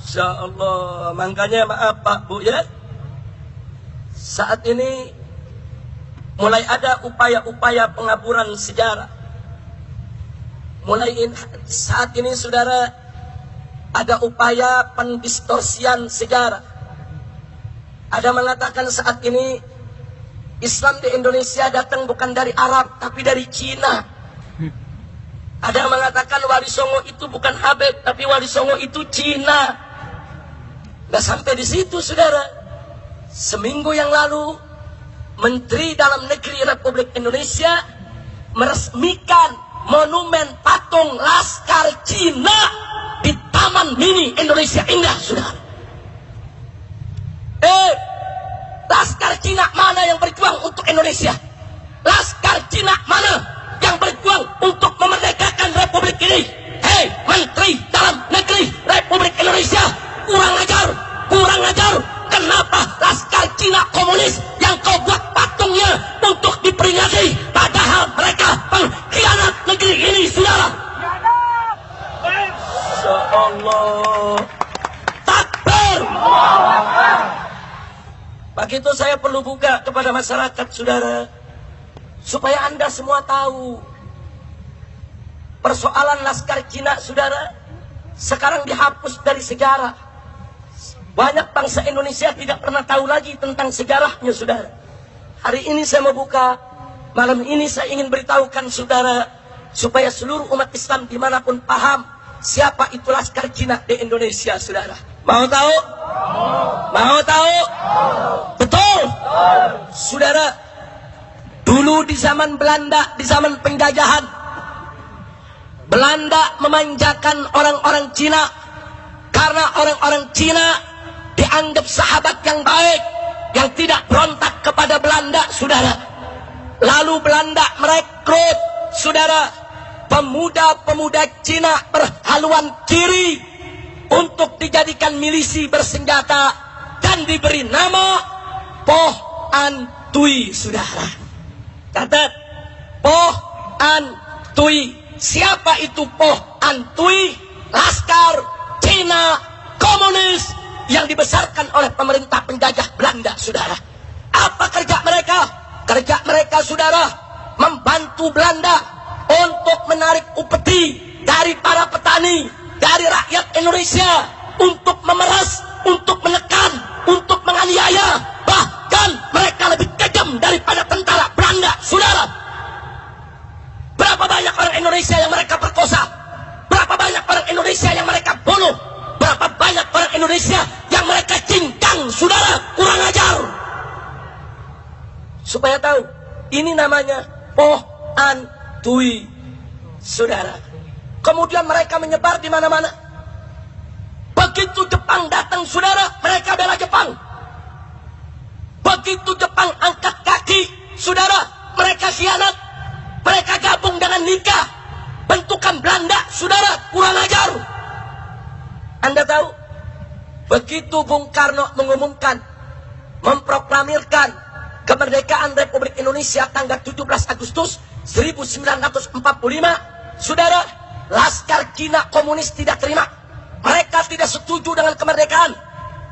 Insya Allah. Makanya maaf Pak Bu ya, saat ini mulai ada upaya-upaya pengaburan sejarah. Saat ini saudara, ada upaya pendistorsian sejarah. Ada mengatakan saat ini Islam di Indonesia datang bukan dari Arab tapi dari Cina. Ada yang mengatakan Wali Songo itu bukan Habib tapi Wali Songo itu Cina. Nggak sampai di situ saudara. Seminggu yang lalu Menteri Dalam Negeri Republik Indonesia meresmikan monumen patung Laskar Cina di Taman Mini Indonesia Indah saudara. Laskar Cina mana yang berjuang untuk Indonesia? Laskar Cina mana yang berjuang untuk memerdekakan Republik ini? Hei Menteri Dalam Negeri Republik Indonesia, kurang ajar. Kenapa Laskar Cina komunis yang kau buat patungnya untuk diperingati, padahal mereka pengkhianat negeri ini saudara? Insya Allah. Takbir. Begitu saya perlu buka kepada masyarakat saudara, supaya Anda semua tahu persoalan Laskar Cina saudara sekarang dihapus dari sejarah. Banyak bangsa Indonesia tidak pernah tahu lagi tentang sejarahnya saudara. Hari ini saya mau buka, malam ini saya ingin beritahukan saudara, supaya seluruh umat Islam dimanapun paham siapa itu Laskar Cina di Indonesia saudara. Mau tahu? Mau tahu? Betul. Saudara, dulu di zaman Belanda, di zaman penjajahan, Belanda memanjakan orang-orang Cina karena orang-orang Cina dianggap sahabat yang baik, yang tidak berontak kepada Belanda saudara. Lalu Belanda merekrut saudara pemuda-pemuda Cina berhaluan kiri untuk dijadikan milisi bersenjata dan diberi nama Poh An Tui saudara. Catat, Poh An Tui. Siapa itu Poh An Tui? Laskar Cina komunis yang dibesarkan oleh pemerintah penjajah Belanda saudara. Apa kerja mereka? Kerja mereka saudara membantu Belanda untuk menarik upeti dari para petani, dari rakyat Indonesia, untuk memeras, untuk menekan, untuk menganiaya. Bahkan mereka lebih kejam daripada tentara Belanda saudara. Berapa banyak orang Indonesia yang mereka perkosa? Berapa banyak orang Indonesia yang mereka bunuh? Berapa banyak orang Indonesia yang mereka cincang saudara? Kurang ajar. Supaya tahu, ini namanya Poh An Tui saudara. Kemudian mereka menyebar di mana-mana. Begitu Jepang datang saudara, mereka bela Jepang. Begitu Jepang angkat kaki saudara, mereka khianat. Mereka gabung dengan Nika, bentukan Belanda saudara. Kurang ajar. Anda tahu, begitu Bung Karno mengumumkan, memproklamirkan kemerdekaan Republik Indonesia tanggal 17 Agustus 1945 saudara, Laskar Cina komunis tidak terima. Mereka tidak setuju dengan kemerdekaan.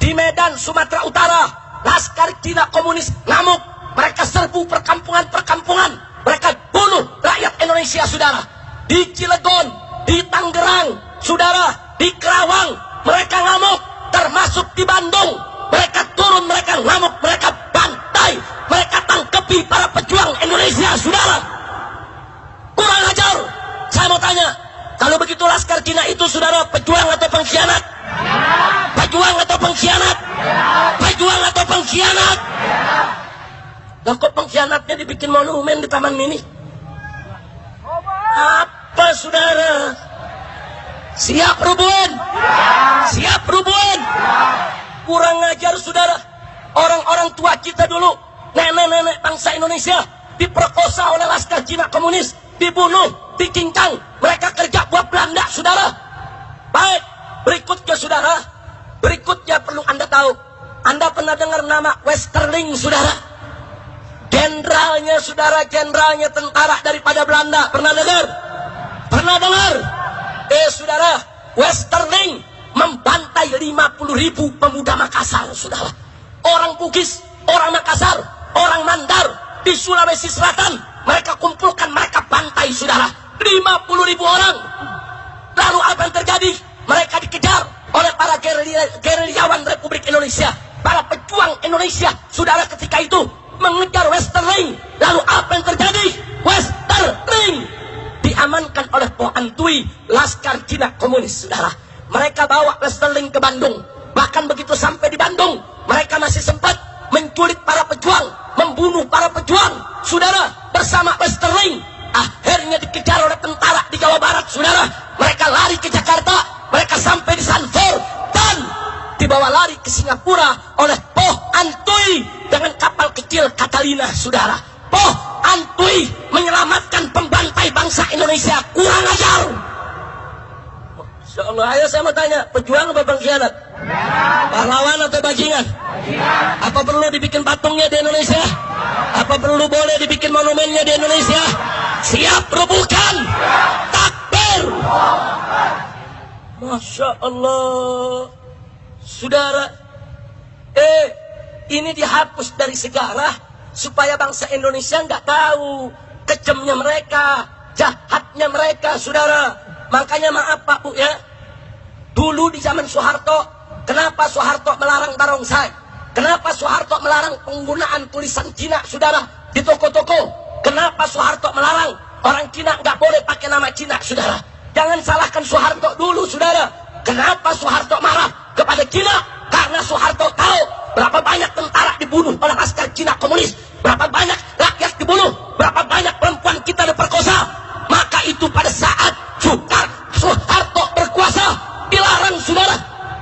Di Medan, Sumatera Utara, Laskar Cina komunis ngamuk. Mereka serbu perkampungan-perkampungan. Mereka bunuh rakyat Indonesia saudara. Di Cilegon, di Tangerang saudara, di Kerawang mereka ngamuk. Termasuk di Bandung mereka turun, mereka ngamuk, mereka bantai, mereka tangkepi para pejuang Indonesia saudara. Kurang ajar. Saya mau tanya, kalau begitu Laskar Cina itu saudara pejuang atau pengkhianat? Pejuang atau pengkhianat? Pejuang atau pengkhianat? Lah kok pengkhianatnya dibikin monumen di Taman Mini? Apa saudara? Siap Rubun? Siap Rubun? Kurang ajar saudara. Orang-orang tua kita dulu, nenek-nenek bangsa Indonesia diperkosa oleh Laskar Cina komunis, dibunuh, dicincang. Mereka kerja buat Belanda saudara. Baik, berikutnya saudara, berikutnya perlu Anda tahu. Anda pernah dengar nama Westerling saudara? Jenderalnya saudara, jenderalnya tentara daripada Belanda. Pernah dengar? Pernah dengar? Saudara, Westerling membantai 50.000 pemuda Makassar, saudara. Orang Bugis, orang Makassar, orang Mandar di Sulawesi Selatan, mereka kumpulkan, mereka bantai, saudara. 50.000 orang. Lalu apa yang terjadi? Mereka dikejar oleh para gerilyawan Republik Indonesia, para pejuang Indonesia, saudara, ketika itu mengejar Westerling. Lalu apa yang terjadi? Westerling diamankan oleh Po Antui, laskar Cina komunis, saudara. Mereka bawa Westerling ke Bandung. Bahkan begitu sampai di Bandung, mereka masih sempat menculik para pejuang, membunuh para pejuang, saudara, bersama Westerling. Akhirnya dikejar oleh tentara di Jawa Barat, saudara. Mereka lari ke Jakarta, mereka sampai di Sanfor, dan dibawa lari ke Singapura oleh Po Antui dengan kapal kecil Catalina, saudara. Po Antui menyelamatkan pembantai bangsa Indonesia. Kurang ajar. Masya Allah. Ayo saya mau tanya, pejuang apa pengkhianat? Pahlawan atau bajingan? Apa perlu dibikin patungnya di Indonesia? Apa perlu boleh dibikin monumennya di Indonesia? Siap rubuhkan. Takbir. Masya Allah. Saudara, ini dihapus dari sejarah supaya bangsa Indonesia nggak tahu kejamnya mereka, jahatnya mereka, saudara. Makanya maaf Pak Bu ya, dulu di zaman Soeharto, kenapa Soeharto melarang barongsai? Kenapa Soeharto melarang penggunaan tulisan Cina, saudara, di toko-toko? Kenapa Soeharto melarang orang Cina nggak boleh pakai nama Cina, saudara? Jangan salahkan Soeharto dulu, saudara. Kenapa Soeharto marah kepada Cina? Karena Soeharto tahu berapa banyak tentara dibunuh oleh laskar Cina komunis, berapa banyak rakyat dibunuh, berapa banyak perempuan kita diperkosa. Maka itu pada saat Soeharto berkuasa, dilarang, saudara,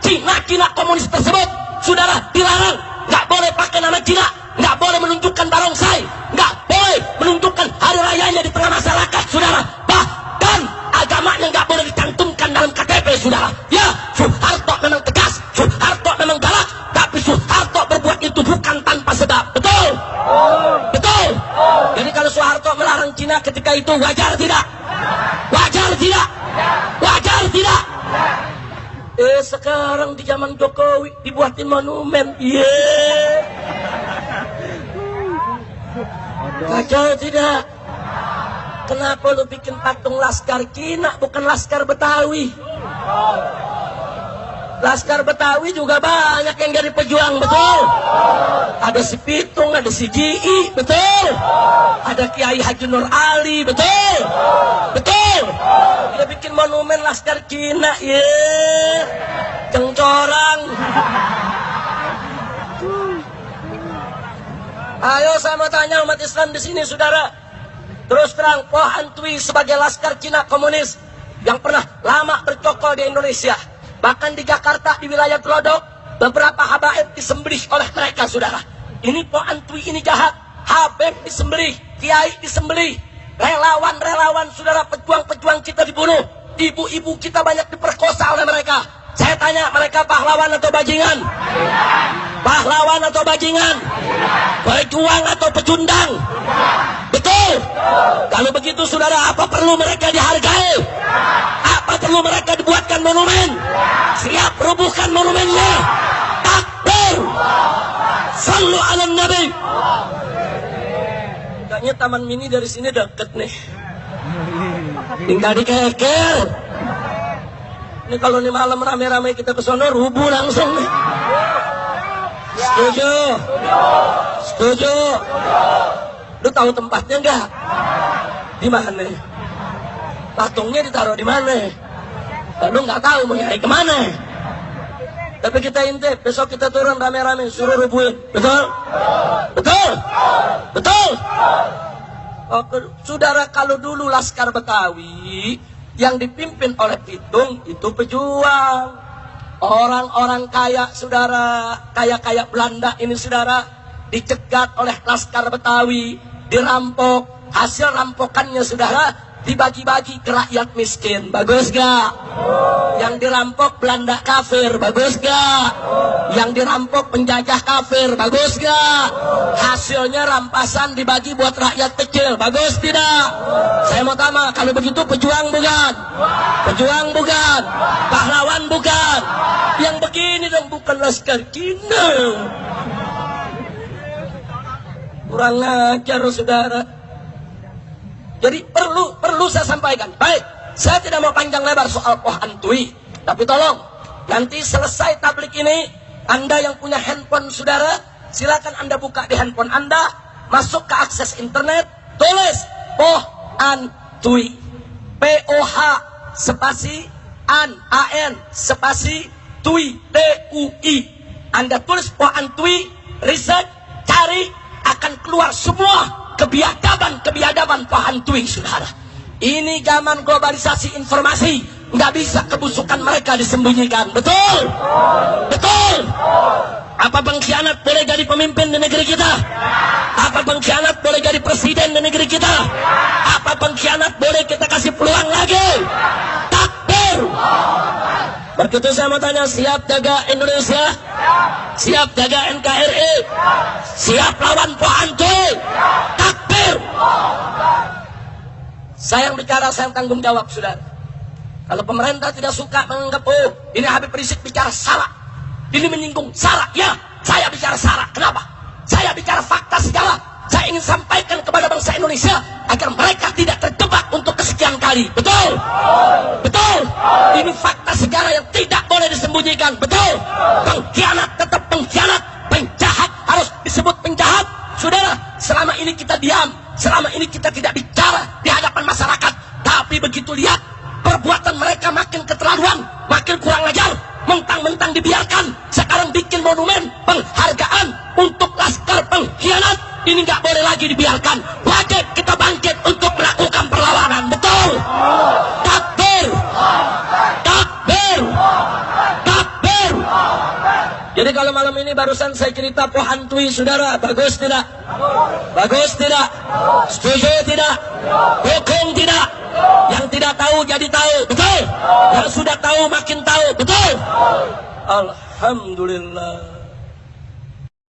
Cina komunis tersebut, saudara, dilarang. Nggak boleh pakai nama Cina, nggak boleh menunjukkan barongsai, nggak boleh menunjukkan hari rayanya di tengah masyarakat, saudara. Bahkan agamanya nggak boleh dicantumkan dalam KTP, saudara. Ya, Soeharto memang tegas, Soeharto memang galak, tapi Soeharto berbuat itu bukan tanpa sebab. Betul? Betul? Jadi kalau Soeharto melarang Cina ketika itu, wajar tidak? Wajar tidak? Wajar tidak? Sekarang di zaman Jokowi dibuatin monumen. Wajar tidak? Kenapa lu bikin patung laskar Cina bukan laskar Betawi? Laskar Betawi juga banyak yang jadi pejuang, betul? Ada si Pitung, ada si Ji, betul? Ada Kiai Haji Nur Ali, betul? Betul? Dia bikin monumen laskar Cina, cengcorang. Ayo saya mau tanya umat Islam di sini, saudara. Terus terang, Po Antui sebagai laskar Cina komunis yang pernah lama bercokol di Indonesia, bahkan di Jakarta, di wilayah Glodok, beberapa habaib disembelih oleh mereka, saudara. Ini Po Antui ini jahat. Habib disembelih, kiai disembelih, relawan-relawan, saudara, pejuang-pejuang kita dibunuh, ibu-ibu kita banyak diperkosa oleh mereka. Saya tanya, mereka pahlawan atau bajingan? Pahlawan atau bajingan? Pejuang atau pecundang? Betul? Kalau begitu, saudara, apa perlu mereka dihargai? Apa perlu mereka dibuatkan monumen? Siap rubuhkan monumennya. Takbir. Sallu ala Nabi. Kayaknya Taman Mini dari sini deket nih. Tinggal dikeker. Ini kalau ini malam rame-rame kita ke sono, rubuh langsung nih. Setuju? Setuju? Lu tahu tempatnya enggak? Di mana? Patungnya ditaruh di mana? Lu nggak tahu mau nyari kemana? Tapi kita intip, besok kita turun rame-rame, suruh rubuhin. Betul? Betul? Betul? Oh, saudara, kalau dulu laskar Betawi yang dipimpin oleh Pitung itu pejuang. Orang-orang kaya, saudara, kaya-kaya Belanda ini, saudara, dicegat oleh laskar Betawi, dirampok. Hasil rampokannya, saudara, dibagi-bagi ke rakyat miskin. Bagus gak? Yang dirampok Belanda kafir. Bagus gak? Yang dirampok penjajah kafir. Bagus gak? Hasilnya rampasan dibagi buat rakyat kecil. Bagus tidak? Saya mau tanya, kalau begitu pejuang bukan? Pejuang bukan? Pahlawan bukan? Yang begini dong bukan laskar Cina. Kurang ajar saudara. Jadi perlu saya sampaikan. Baik, saya tidak mau panjang lebar soal Poh Antui, tapi tolong nanti selesai tablik ini, Anda yang punya handphone saudara, silakan Anda buka di handphone Anda, masuk ke akses internet, tulis Poh Antui, POH spasi an spasi Tui TUI. Anda tulis Poh Antui, research, cari, akan keluar semua kebiadaban Poh Antui, saudara. Ini zaman globalisasi informasi, nggak bisa kebusukan mereka disembunyikan. Betul? Betul? Apa pengkhianat boleh jadi pemimpin di negeri kita? Apa pengkhianat boleh jadi presiden di negeri kita? Apa pengkhianat boleh kita kasih peluang lagi? Takbir! Begitu saya mau tanya, siap jaga Indonesia? Siap jaga NKRI? Siap lawan Poh Antui? Takbir! Saya yang bicara, saya yang tanggung jawab, saudara. Kalau pemerintah tidak suka menganggap, oh ini Habib Rizik bicara salah, ini menyinggung salah, ya saya bicara salah. Kenapa? Saya bicara fakta sejarah. Saya ingin sampaikan kepada bangsa Indonesia agar mereka tidak terjebak untuk kesekian kali. Betul? Betul? Ini fakta sejarah yang tidak boleh disembunyikan. Betul? Pengkhianat tetap pengkhianat, penjahat harus disebut penjahat. Saudara, selama ini kita diam, selama ini kita tidak bicara di hadapan masyarakat, tapi begitu lihat perbuatan mereka makin keterlaluan, makin kurang ajar, mentang-mentang dibiarkan, sekarang bikin monumen penghargaan untuk laskar pengkhianat. Ini nggak boleh lagi dibiarkan. Wajib kita bangkit untuk melakukan perlawanan. Betul? Takbir! Takbir! Takbir! Jadi kalau malam ini barusan saya cerita Poh Antui, saudara, bagus tidak? Bagus tidak? Setuju tidak? Dukung tidak? Yang tidak tahu jadi tahu. Betul? Yang sudah tahu makin tahu. Betul? Alhamdulillah.